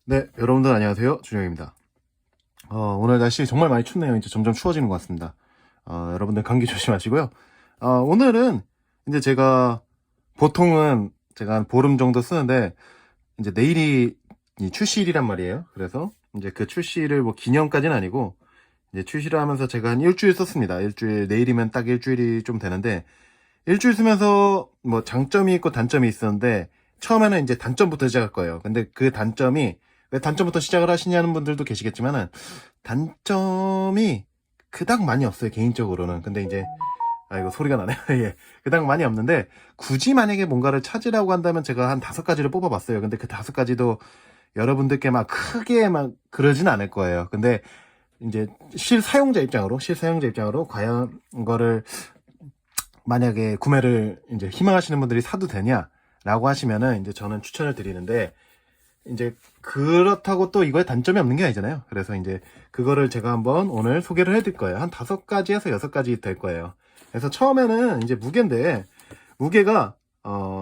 네, 여러분들 안녕하세요. 준영입니다. 오늘 날씨 정말 많이 춥네요. 이제 점점 추워지는 것 같습니다. 여러분들 감기 조심하시고요. 오늘은 이제 보통은 제가 한 보름 정도 쓰는데, 이제 내일이 이 출시일이란 말이에요. 그래서 이제 그 출시를 뭐 기념까지는 아니고, 이제 출시를 하면서 제가 한 일주일 썼습니다. 일주일, 내일이면 딱 일주일이 좀 되는데, 일주일 쓰면서 뭐 장점이 있고 단점이 있었는데, 처음에는 이제 단점부터 시작할 거예요. 근데 그 단점이, 왜 단점부터 시작을 하시냐는 분들도 계시겠지만은, 단점이 그닥 많이 없어요, 개인적으로는. 근데 이제, 이거 소리가 나네요. 예. 그닥 많이 없는데, 굳이 만약에 뭔가를 찾으라고 한다면 제가 한 5가지를 뽑아봤어요. 근데 그 5가지도 여러분들께 막 크게 막 그러진 않을 거예요. 근데 이제 실사용자 입장으로 과연 이거를 만약에 구매를 이제 희망하시는 분들이 사도 되냐라고 하시면은 이제 저는 추천을 드리는데, 이제 그렇다고 또 이거에 단점이 없는 게 아니잖아요. 그래서 이제 그거를 제가 한번 오늘 소개를 해드릴 거예요. 한 5가지에서 6가지 될 거예요. 그래서 처음에는 이제 무게인데, 무게가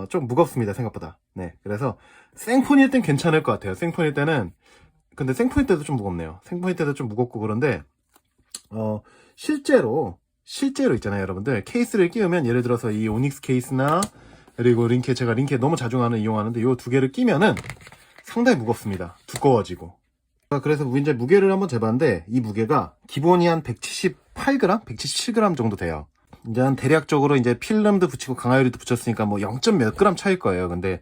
좀 무겁습니다, 생각보다. 네, 그래서 생폰일 땐 괜찮을 것 같아요. 생폰일 때는. 근데 생폰일 때도 좀 무겁네요. 생폰일 때도 좀 무겁고. 그런데 실제로 있잖아요, 여러분들. 케이스를 끼우면, 예를 들어서 이 오닉스 케이스나, 그리고 제가 링케 너무 자주 이용하는데, 요 2개를 끼면은 상당히 무겁습니다. 두꺼워지고. 그래서 이제 무게를 한번 재봤는데, 이 무게가 기본이 한 178g? 177g 정도 돼요. 이제 한 대략적으로 이제 필름도 붙이고 강화유리도 붙였으니까 뭐 0. 몇 g 차일 거예요. 근데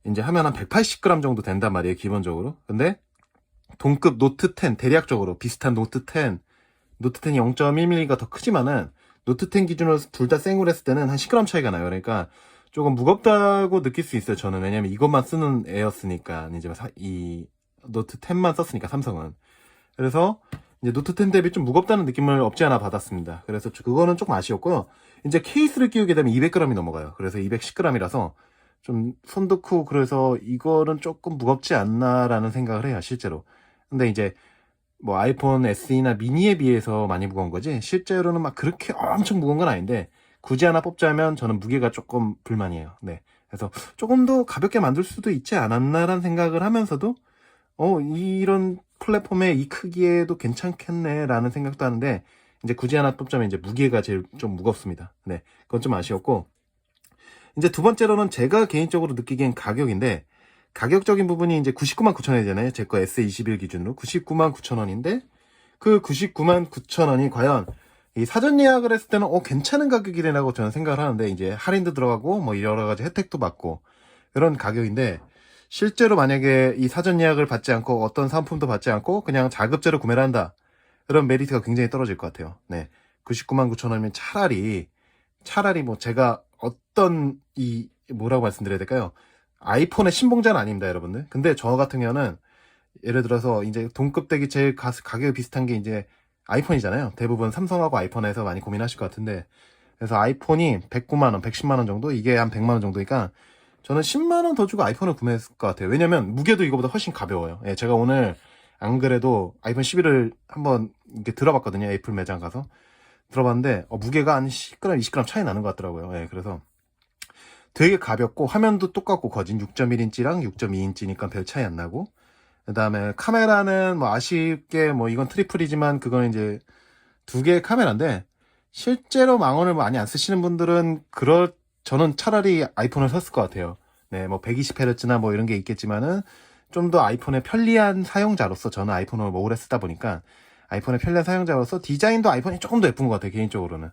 이제 하면 한 180g 정도 된단 말이에요, 기본적으로. 근데 동급 노트 10, 대략적으로 비슷한 노트 10, 노트 10이 0.1mm가 더 크지만은, 노트 10 기준으로 둘 다 생으로 했을 때는 한 10g 차이가 나요. 그러니까 조금 무겁다고 느낄 수 있어요, 저는. 왜냐면 이것만 쓰는 애였으니까. 이제 이 노트 10만 썼으니까, 삼성은. 그래서 이제 노트 10 대비 좀 무겁다는 느낌을 없지 않아 받았습니다. 그래서 그거는 조금 아쉬웠고요. 이제 케이스를 끼우게 되면 200g이 넘어가요. 그래서 210g이라서 좀 손도 크고, 그래서 이거는 조금 무겁지 않나라는 생각을 해요, 실제로. 근데 이제 뭐 아이폰 SE나 미니에 비해서 많이 무거운 거지, 실제로는 막 그렇게 엄청 무거운 건 아닌데, 굳이 하나 뽑자면 저는 무게가 조금 불만이에요. 네. 그래서 조금 더 가볍게 만들 수도 있지 않았나라는 생각을 하면서도, 이런 플랫폼의 이 크기에도 괜찮겠네라는 생각도 하는데, 이제 굳이 하나 뽑자면 이제 무게가 제일 좀 무겁습니다. 네. 그건 좀 아쉬웠고, 이제 두 번째로는 제가 개인적으로 느끼기엔 가격인데, 가격적인 부분이 이제 99만 9천 원이잖아요. 제 거 S21 기준으로 99만 9천 원인데, 그 99만 9천 원이 과연 이 사전 예약을 했을 때는 괜찮은 가격이라고 저는 생각을 하는데, 이제 할인도 들어가고 뭐 여러 가지 혜택도 받고 그런 가격인데, 실제로 만약에 이 사전 예약을 받지 않고 어떤 상품도 받지 않고 그냥 자급제로 구매를 한다, 그런 메리트가 굉장히 떨어질 것 같아요. 네. 99만 9천 원이면 차라리 뭐 제가 어떤 뭐라고 말씀드려야 될까요? 아이폰의 신봉자는 아닙니다, 여러분들. 근데 저 같은 경우는 예를 들어서 이제 동급대기 제일 가격이 비슷한 게 이제 아이폰이잖아요. 대부분 삼성하고 아이폰에서 많이 고민하실 것 같은데, 그래서 아이폰이 109만 원, 110만 원 정도, 이게 한 100만 원 정도니까 저는 10만 원 더 주고 아이폰을 구매했을 것 같아요. 왜냐면 무게도 이거보다 훨씬 가벼워요. 예, 제가 오늘 안 그래도 아이폰 11을 한번 이렇게 들어봤거든요. 애플 매장 가서 들어봤는데, 무게가 한 10g, 20g 차이 나는 것 같더라고요. 예, 그래서 되게 가볍고, 화면도 똑같고, 거진 6.1인치랑 6.2인치니까 별 차이 안 나고, 그 다음에 카메라는 뭐 아쉽게 뭐 이건 트리플이지만 그건 이제 2개의 카메라인데, 실제로 망원을 많이 안 쓰시는 분들은 저는 차라리 아이폰을 샀을 것 같아요. 네, 뭐 120Hz나 뭐 이런 게 있겠지만은, 좀 더 아이폰의 편리한 사용자로서, 저는 아이폰을 뭐 오래 쓰다 보니까 아이폰의 편리한 사용자로서 디자인도 아이폰이 조금 더 예쁜 것 같아요, 개인적으로는.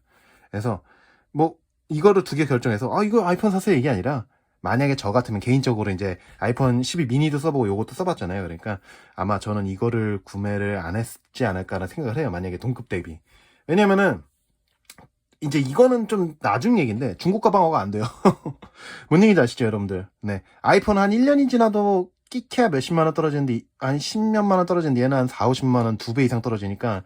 그래서 뭐 이거를 2개 결정해서 이거 아이폰 사세요, 이게 아니라, 만약에 저 같으면 개인적으로 이제 아이폰 12 미니도 써보고 요것도 써봤잖아요. 그러니까 아마 저는 이거를 구매를 안 했지 않을까라는 생각을 해요, 만약에 동급 대비. 왜냐면은 이제 이거는 좀 나중 얘기인데, 중국 가방어가 안 돼요. 뭔 얘기인지 아시죠, 여러분들? 네. 아이폰 한 1년이 지나도 끼케야 몇십만 원 떨어지는데, 한 10몇만 원 떨어지는데, 얘는 한 4, 50만 원 2배 이상 떨어지니까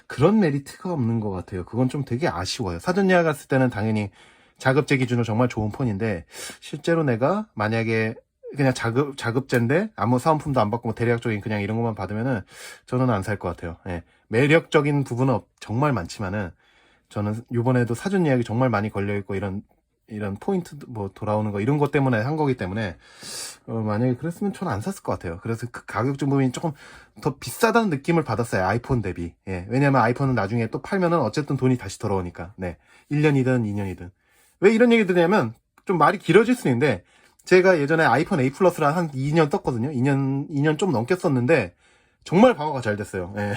그런 메리트가 없는 것 같아요. 그건 좀 되게 아쉬워요. 사전 예약 갔을 때는 당연히 자급제 기준으로 정말 좋은 폰인데, 실제로 내가 만약에 그냥 자급제인데 아무 사은품도 안 받고 뭐 대략적인 그냥 이런 것만 받으면은 저는 안 살 것 같아요. 예. 매력적인 부분은 정말 많지만은, 저는 요번에도 사전 예약이 정말 많이 걸려있고, 이런 이런 포인트 뭐 돌아오는 거 이런 것 때문에 한 거기 때문에 만약에 그랬으면 저는 안 샀을 것 같아요. 그래서 그 가격 부분이 조금 더 비싸다는 느낌을 받았어요. 아이폰 대비. 예. 왜냐면 아이폰은 나중에 또 팔면은 어쨌든 돈이 다시 돌아오니까. 네. 1년이든 2년이든. 왜 이런 얘기 드냐면 좀 말이 길어질 수 있는데 제가 예전에 아이폰 A 플러스를 한 2년 떴거든요. 2년 좀 넘게 썼는데 정말 방어가 잘 됐어요. 예.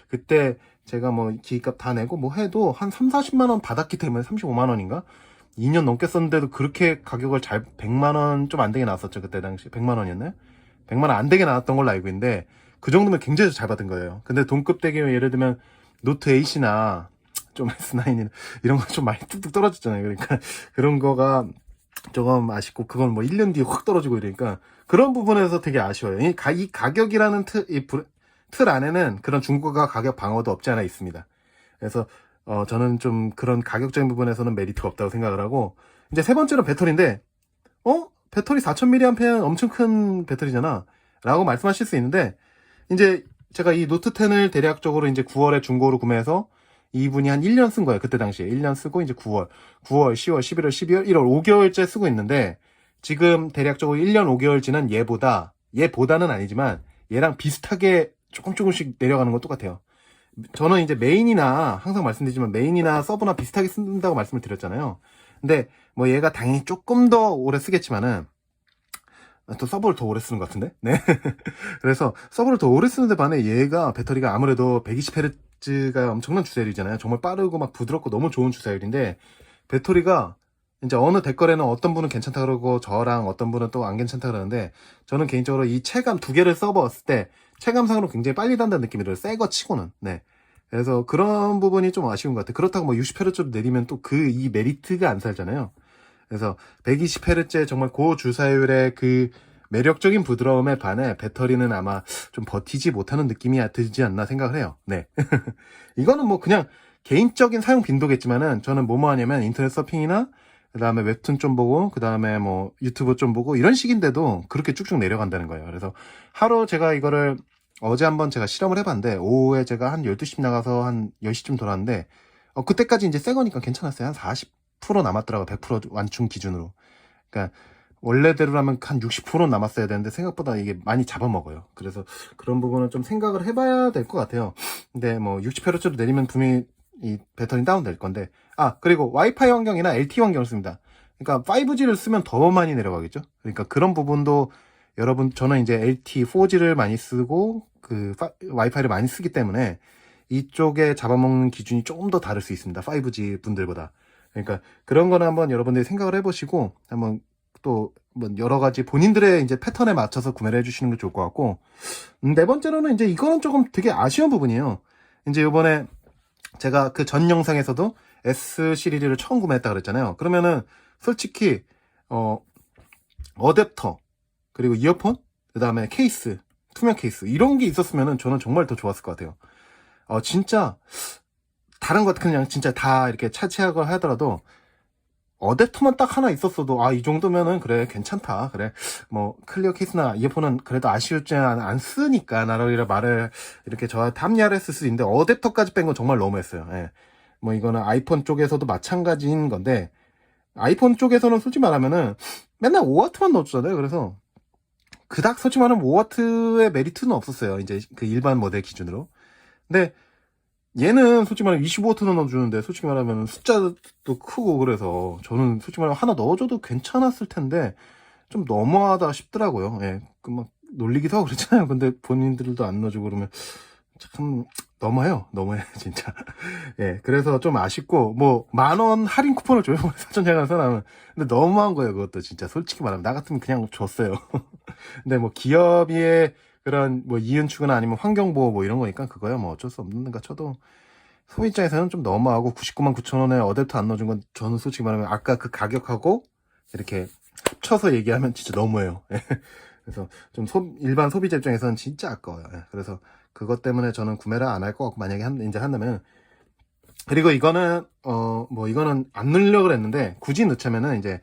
그때 제가 뭐 기기값 다 내고 뭐 해도 한 3, 40만 원 받았기 때문에 35만 원인가? 2년 넘게 썼는데도 그렇게 가격을 100만 원 좀 안 되게 나왔었죠. 그때 당시 100만 원이었나요? 100만 원 안 되게 나왔던 걸로 알고 있는데 그 정도면 굉장히 잘 받은 거예요. 근데 동급 대기면 예를 들면 노트 8이나 좀 S9이나 이런 거 좀 많이 뚝뚝 떨어졌잖아요. 그러니까 그런 거가 조금 아쉽고 그건 뭐 1년 뒤에 확 떨어지고 이러니까 그런 부분에서 되게 아쉬워요. 이 가격이라는 틀 안에는 그런 중고가 가격 방어도 없지 않아 있습니다. 그래서 저는 좀 그런 가격적인 부분에서는 메리트가 없다고 생각을 하고 이제 세 번째로 배터리인데 배터리 4000mAh 엄청 큰 배터리잖아 라고 말씀하실 수 있는데 이제 제가 이 노트 10을 대략적으로 이제 9월에 중고로 구매해서 이분이 한 1년 쓴 거예요. 그때 당시에 1년 쓰고 이제 9월, 10월, 11월, 12월, 1월 5개월째 쓰고 있는데 지금 대략적으로 1년 5개월 지난 얘보다는 아니지만 얘랑 비슷하게 조금씩 내려가는 건 똑같아요. 저는 이제 메인이나 항상 말씀드리지만 메인이나 서브나 비슷하게 쓴다고 말씀을 드렸잖아요. 근데 뭐 얘가 당연히 조금 더 오래 쓰겠지만은 또 서브를 더 오래 쓰는 것 같은데? 네. 그래서 서브를 더 오래 쓰는데 반해 얘가 배터리가 아무래도 120Hz가 엄청난 주사율이잖아요. 정말 빠르고 막 부드럽고 너무 좋은 주사율인데 배터리가 이제 어느 댓글에는 어떤 분은 괜찮다 그러고 저랑 어떤 분은 또 안 괜찮다 그러는데 저는 개인적으로 이 체감 두 개를 써봤을 때 체감상으로 굉장히 빨리 단다는 느낌이 들어요. 새 거 치고는. 네. 그래서 그런 부분이 좀 아쉬운 것 같아요. 그렇다고 뭐 60Hz로 내리면 또 이 메리트가 안 살잖아요. 그래서 120Hz의 정말 고주사율의 그 매력적인 부드러움에 반해 배터리는 아마 좀 버티지 못하는 느낌이 들지 않나 생각을 해요. 네. 이거는 뭐 그냥 개인적인 사용 빈도겠지만은 저는 뭐뭐 하냐면 인터넷 서핑이나 그 다음에 웹툰 좀 보고 그 다음에 뭐 유튜브 좀 보고 이런 식인데도 그렇게 쭉쭉 내려간다는 거예요. 그래서 하루 제가 이거를 어제 한번 제가 실험을 해봤는데 오후에 제가 한 12시 나가서 한 10시쯤 돌아왔는데 그때까지 이제 새 거니까 괜찮았어요. 한 40% 남았더라고요. 100% 완충 기준으로. 그러니까 원래대로라면 한 60% 남았어야 되는데 생각보다 이게 많이 잡아먹어요. 그래서 그런 부분은 좀 생각을 해봐야 될 것 같아요. 근데 뭐 60Hz로 내리면 분명히 이 배터리 다운될 건데 그리고 와이파이 환경이나 LTE 환경을 씁니다. 그러니까 5G를 쓰면 더 많이 내려가겠죠. 그러니까 그런 부분도 여러분 저는 이제 LTE 4G를 많이 쓰고 그 와이파이를 많이 쓰기 때문에 이쪽에 잡아먹는 기준이 조금 더 다를 수 있습니다. 5G 분들보다. 그러니까 그런 거는 한번 여러분들이 생각을 해보시고 한번 또 뭐 여러 가지 본인들의 이제 패턴에 맞춰서 구매를 해주시는 게 좋을 것 같고 네 번째로는 이제 이거는 조금 되게 아쉬운 부분이에요. 이제 이번에 제가 그 전 영상에서도 S 시리즈를 처음 구매했다 그랬잖아요. 그러면은 솔직히 어댑터 그리고 이어폰 그 다음에 케이스 투명 케이스 이런 게 있었으면은 저는 정말 더 좋았을 것 같아요. 진짜 다른 것 그냥 진짜 다 이렇게 차치하고 하더라도 어댑터만 딱 하나 있었어도 이 정도면은 그래 괜찮다. 그래 뭐 클리어 케이스나 이어폰은 그래도 아쉬웠지 안 쓰니까 나를 말을 이렇게 저한테 합리화를 했을 수 있는데 어댑터까지 뺀 건 정말 너무했어요. 예. 뭐 이거는 아이폰 쪽에서도 마찬가지인 건데 아이폰 쪽에서는 솔직히 말하면은 맨날 5W만 넣어주잖아요. 그래서 그닥 솔직히 말하면 5W의 메리트는 없었어요. 이제 그 일반 모델 기준으로. 근데 얘는 솔직히 말하면 25W는 넣어주는데 솔직히 말하면 숫자도 크고 그래서 저는 솔직히 말하면 하나 넣어줘도 괜찮았을 텐데 좀 너무하다 싶더라고요. 예, 그 막 놀리기도 하고 그랬잖아요. 근데 본인들도 안 넣어주고 그러면 참 너무해 진짜. 예, 그래서 좀 아쉽고 뭐 10,000원 할인 쿠폰을 줘요. 사전제가 사람은. 근데 너무한 거예요. 그것도 진짜 솔직히 말하면 나 같으면 그냥 줬어요. 근데 뭐 기업의 그런 뭐 이윤 추구나 아니면 환경보호 뭐 이런 거니까 그거야 뭐 어쩔 수 없는가 쳐도 소비 입장에서는 좀 너무하고 99만 9천 원에 어댑터 안 넣어준 건 저는 솔직히 말하면 아까 그 가격하고 이렇게 합쳐서 얘기하면 진짜 너무해요. 그래서 좀 일반 소비자 입장에서는 진짜 아까워요. 그래서 그것 때문에 저는 구매를 안 할 것 같고 만약에 이제 한다면 그리고 이거는 뭐 이거는 안 넣으려고 그랬는데 굳이 넣자면은 이제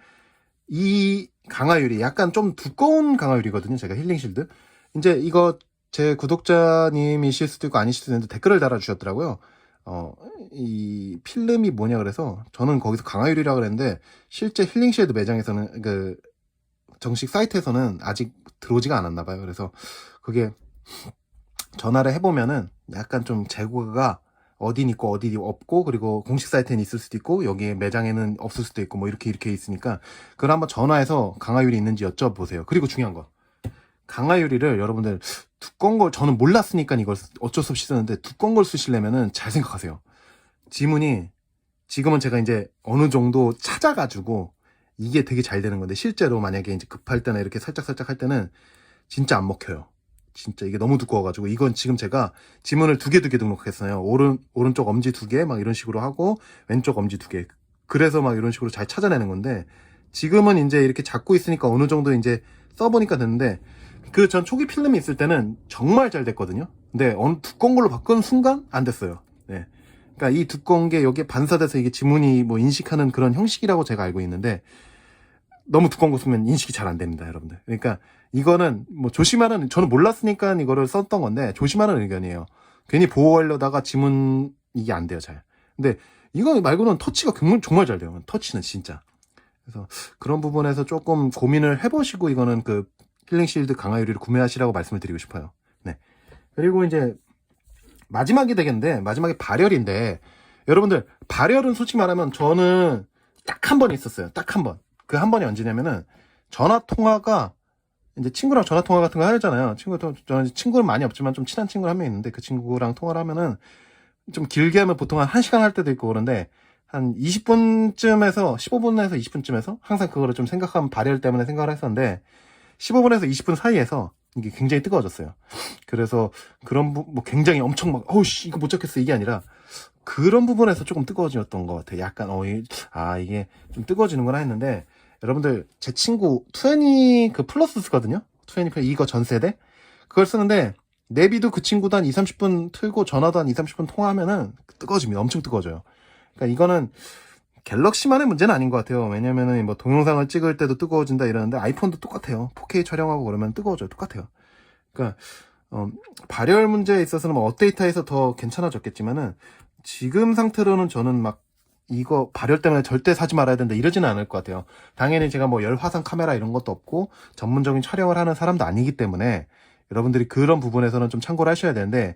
이 강화율이 약간 좀 두꺼운 강화율이거든요. 제가 힐링실드 이제 이거 제 구독자님이실 수도 있고 아니실 수도 있는데 댓글을 달아주셨더라고요. 이 필름이 뭐냐 그래서 저는 거기서 강화유리라 그랬는데 실제 힐링쉴드 매장에서는 그 정식 사이트에서는 아직 들어오지가 않았나 봐요. 그래서 그게 전화를 해보면은 약간 좀 재고가 어디 있고 어디 없고 그리고 공식 사이트에는 있을 수도 있고 여기에 매장에는 없을 수도 있고 뭐 이렇게 있으니까 그걸 한번 전화해서 강화유리 있는지 여쭤보세요. 그리고 중요한 거 강화유리를 여러분들 두꺼운 걸 저는 몰랐으니까 이걸 어쩔 수 없이 쓰는데 두꺼운 걸 쓰시려면은 잘 생각하세요. 지문이 지금은 제가 이제 어느 정도 찾아가지고 이게 되게 잘 되는 건데 실제로 만약에 이제 급할 때나 이렇게 살짝 할 때는 진짜 안 먹혀요. 진짜 이게 너무 두꺼워가지고 이건 지금 제가 지문을 두 개 등록했어요. 오른쪽 엄지 2개 막 이런 식으로 하고 왼쪽 엄지 2개. 그래서 막 이런 식으로 잘 찾아내는 건데 지금은 이제 이렇게 잡고 있으니까 어느 정도 이제 써보니까 됐는데 그 전 초기 필름이 있을 때는 정말 잘 됐거든요. 근데 어느 두꺼운 걸로 바꾼 순간 안 됐어요. 네. 그러니까 이 두꺼운 게 여기에 반사돼서 이게 지문이 뭐 인식하는 그런 형식이라고 제가 알고 있는데 너무 두꺼운 거 쓰면 인식이 잘 안 됩니다, 여러분들. 그러니까 이거는 뭐 조심하는, 저는 몰랐으니까 이거를 썼던 건데 조심하는 의견이에요. 괜히 보호하려다가 지문 이게 안 돼요, 잘. 근데 이거 말고는 터치가 정말 잘 돼요. 터치는 진짜. 그래서 그런 부분에서 조금 고민을 해보시고 이거는 그 힐링실드 강화유리를 구매하시라고 말씀을 드리고 싶어요. 네. 그리고 이제 마지막이 되겠는데 마지막에 발열인데 여러분들 발열은 솔직히 말하면 저는 딱 한 번 있었어요. 딱 한 번. 그 한 번이 언제냐면은 전화 통화가 이제 친구랑 전화 통화 같은 거 하잖아요. 저는 친구는 많이 없지만 좀 친한 친구 한 명 있는데 그 친구랑 통화를 하면은 좀 길게 하면 보통 한 1시간 할 때도 있고 그런데 한 20분쯤에서 15분에서 20분쯤에서 항상 그거를 좀 생각하면 발열 때문에 생각을 했었는데 15분에서 20분 사이에서 이게 굉장히 뜨거워졌어요. 그래서 그런 뭐 굉장히 엄청 막 어우씨 이거 못 잡겠어 이게 아니라 그런 부분에서 조금 뜨거워졌던 것 같아요. 약간 이게 좀 뜨거워지는구나 했는데 여러분들 제 친구 20 그 플러스 쓰거든요. 20 이거 전 세대 그걸 쓰는데 내비도 그 친구도 한 2, 30분 틀고 전화도 한 2, 30분 통화하면은 뜨거워집니다. 엄청 뜨거워져요. 그러니까 이거는 갤럭시만의 문제는 아닌 것 같아요. 왜냐면은 뭐 동영상을 찍을 때도 뜨거워진다 이러는데 아이폰도 똑같아요. 4K 촬영하고 그러면 뜨거워져요. 똑같아요. 그러니까 발열 문제에 있어서는 뭐 업데이트해서 더 괜찮아졌겠지만은 지금 상태로는 저는 막 이거 발열 때문에 절대 사지 말아야 된다 이러지는 않을 것 같아요. 당연히 제가 뭐 열화상 카메라 이런 것도 없고 전문적인 촬영을 하는 사람도 아니기 때문에 여러분들이 그런 부분에서는 좀 참고를 하셔야 되는데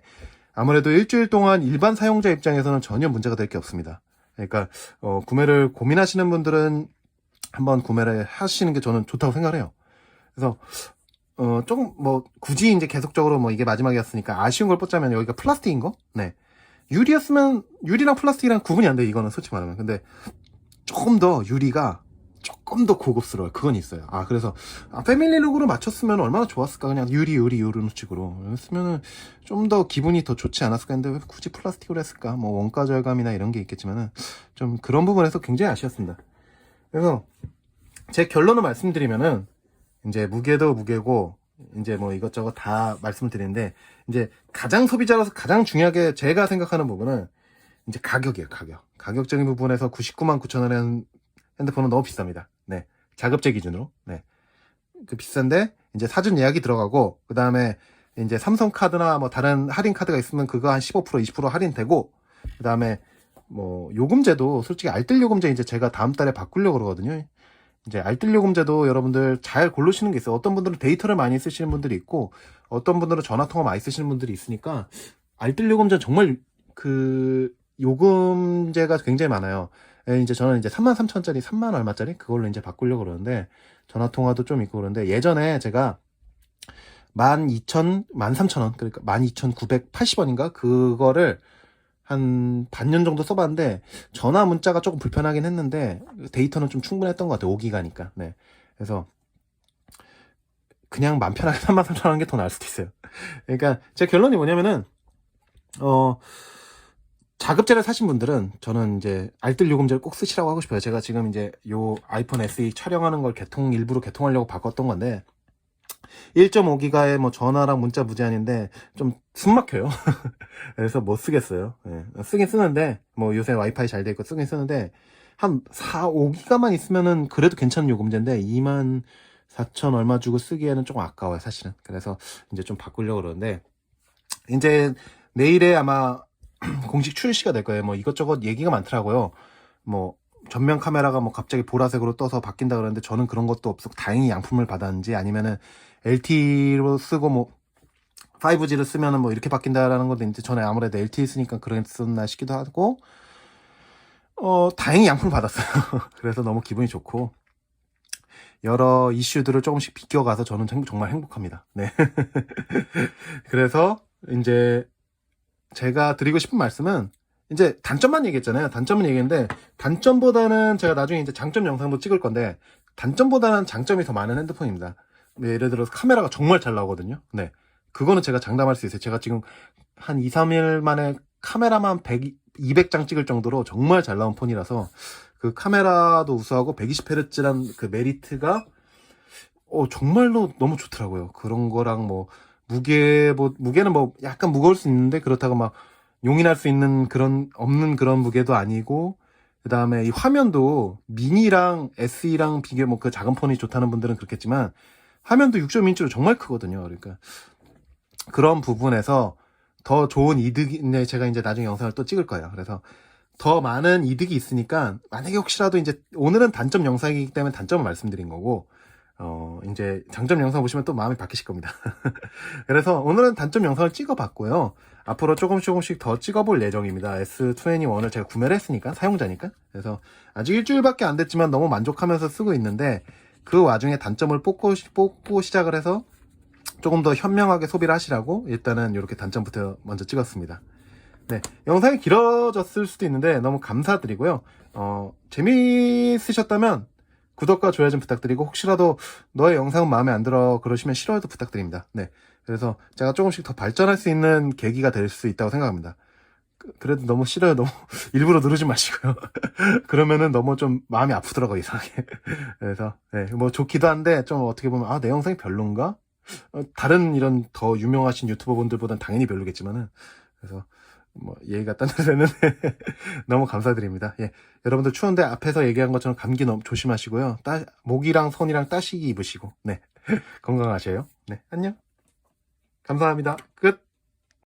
아무래도 일주일 동안 일반 사용자 입장에서는 전혀 문제가 될 게 없습니다. 그러니까 구매를 고민하시는 분들은 한번 구매를 하시는 게 저는 좋다고 생각해요. 그래서 조금 뭐 굳이 이제 계속적으로 뭐 이게 마지막이었으니까 아쉬운 걸 뽑자면 여기가 플라스틱인 거? 네. 유리였으면 유리랑 플라스틱이랑 구분이 안 돼 이거는 솔직히 말하면. 근데 조금 더 유리가 조금 더 고급스러워요. 그건 있어요. 그래서 패밀리룩으로 맞췄으면 얼마나 좋았을까. 그냥 유리 이런 식으로 했으면은 좀 더 기분이 더 좋지 않았을까 했는데 왜 굳이 플라스틱으로 했을까. 뭐 원가 절감이나 이런 게 있겠지만은 좀 그런 부분에서 굉장히 아쉬웠습니다. 그래서 제 결론을 말씀드리면은 이제 무게도 무게고 이제 뭐 이것저것 다 말씀을 드리는데 이제 가장 소비자로서 가장 중요하게 제가 생각하는 부분은 이제 가격이에요. 가격적인 부분에서 999,000원의 핸드폰은 너무 비쌉니다. 네. 자급제 기준으로. 네. 그 비싼데 이제 사전 예약이 들어가고 그다음에 이제 삼성 카드나 뭐 다른 할인 카드가 있으면 그거 한 15% 20% 할인되고 그다음에 뭐 요금제도 솔직히 알뜰 요금제 이제 제가 다음 달에 바꾸려고 그러거든요. 이제 알뜰 요금제도 여러분들 잘 고르시는 게 있어요. 어떤 분들은 데이터를 많이 쓰시는 분들이 있고 어떤 분들은 전화 통화 많이 쓰시는 분들이 있으니까 알뜰 요금제 정말 그 요금제가 굉장히 많아요. 이제 저는 이제 33,000원짜리 3만 얼마짜리 그걸로 이제 바꾸려고 그러는데 전화 통화도 좀 있고 그런데 예전에 제가 13,000원 그러니까 12,980원인가 그거를 한 반년 정도 써봤는데 전화 문자가 조금 불편하긴 했는데 데이터는 좀 충분했던 것 같아요. 5기가니까. 네. 그래서 그냥 맘 편하게 33,000원 게 더 나을 수도 있어요. 그러니까 제 결론이 뭐냐면은 자급제를 사신 분들은 저는 이제 알뜰 요금제를 꼭 쓰시라고 하고 싶어요. 제가 지금 이제 요 아이폰 SE 촬영하는 걸 일부러 개통하려고 바꿨던 건데 1.5기가에 뭐 전화랑 문자 무제한인데 좀 숨막혀요. 그래서 못 쓰겠어요. 네. 쓰긴 쓰는데 뭐 요새 와이파이 잘 돼 있고 쓰긴 쓰는데 한 5기가만 있으면은 그래도 괜찮은 요금제인데 24,000 얼마 주고 쓰기에는 조금 아까워요, 사실은. 그래서 이제 좀 바꾸려고 그러는데 이제 내일에 아마 공식 출시가 될 거예요. 뭐 이것저것 얘기가 많더라고요. 뭐 전면 카메라가 뭐 갑자기 보라색으로 떠서 바뀐다 그러는데 저는 그런 것도 없었고 다행히 양품을 받았는지 아니면은 LTE로 쓰고 뭐 5G를 쓰면은 뭐 이렇게 바뀐다라는 건데 이제 저는 아무래도 LTE 쓰니까 그랬었나 싶기도 하고 다행히 양품을 받았어요. 그래서 너무 기분이 좋고 여러 이슈들을 조금씩 비껴가서 저는 정말 행복합니다. 네. 그래서 이제 제가 드리고 싶은 말씀은 이제 단점만 얘기했잖아요. 단점은 얘기했는데 단점보다는 제가 나중에 이제 장점 영상도 찍을 건데 단점보다는 장점이 더 많은 핸드폰입니다. 네, 예를 들어서 카메라가 정말 잘 나오거든요. 네. 그거는 제가 장담할 수 있어요. 제가 지금 한 2, 3일 만에 카메라만 200장 찍을 정도로 정말 잘 나온 폰이라서 그 카메라도 우수하고 120Hz란 그 메리트가 정말로 너무 좋더라고요. 그런 거랑 뭐 무게는 뭐 약간 무거울 수 있는데 그렇다고 막 용인할 수 있는 없는 그런 무게도 아니고 그 다음에 이 화면도 미니랑 SE랑 비교 뭐 그 작은 폰이 좋다는 분들은 그렇겠지만 화면도 6.2인치로 정말 크거든요. 그러니까 그런 부분에서 더 좋은 이득이 제가 이제 나중에 영상을 또 찍을 거예요. 그래서 더 많은 이득이 있으니까 만약에 혹시라도 이제 오늘은 단점 영상이기 때문에 단점을 말씀드린 거고 이제 장점 영상 보시면 또 마음이 바뀌실 겁니다. 그래서 오늘은 단점 영상을 찍어봤고요. 앞으로 조금씩 더 찍어볼 예정입니다. S21을 제가 구매를 했으니까, 사용자니까. 그래서 아직 일주일밖에 안 됐지만 너무 만족하면서 쓰고 있는데 그 와중에 단점을 뽑고 시작을 해서 조금 더 현명하게 소비를 하시라고 일단은 이렇게 단점부터 먼저 찍었습니다. 네, 영상이 길어졌을 수도 있는데 너무 감사드리고요. 재미있으셨다면 구독과 좋아요 좀 부탁드리고 혹시라도 너의 영상은 마음에 안 들어 그러시면 싫어요도 부탁드립니다. 네, 그래서 제가 조금씩 더 발전할 수 있는 계기가 될 수 있다고 생각합니다. 그래도 너무 싫어요. 너무 일부러 누르지 마시고요. 그러면은 너무 좀 마음이 아프더라고요, 이상하게. 그래서 네, 뭐 좋기도 한데 좀 어떻게 보면 내 영상이 별론가? 다른 이런 더 유명하신 유튜버 분들보단 당연히 별로겠지만은 그래서 뭐 얘기가 딴 데서 했는데 너무 감사드립니다. 예, 여러분들 추운데 앞에서 얘기한 것처럼 감기 너무 조심하시고요. 목이랑 손이랑 따시기 입으시고 네 건강하세요. 네, 안녕. 감사합니다. 끝.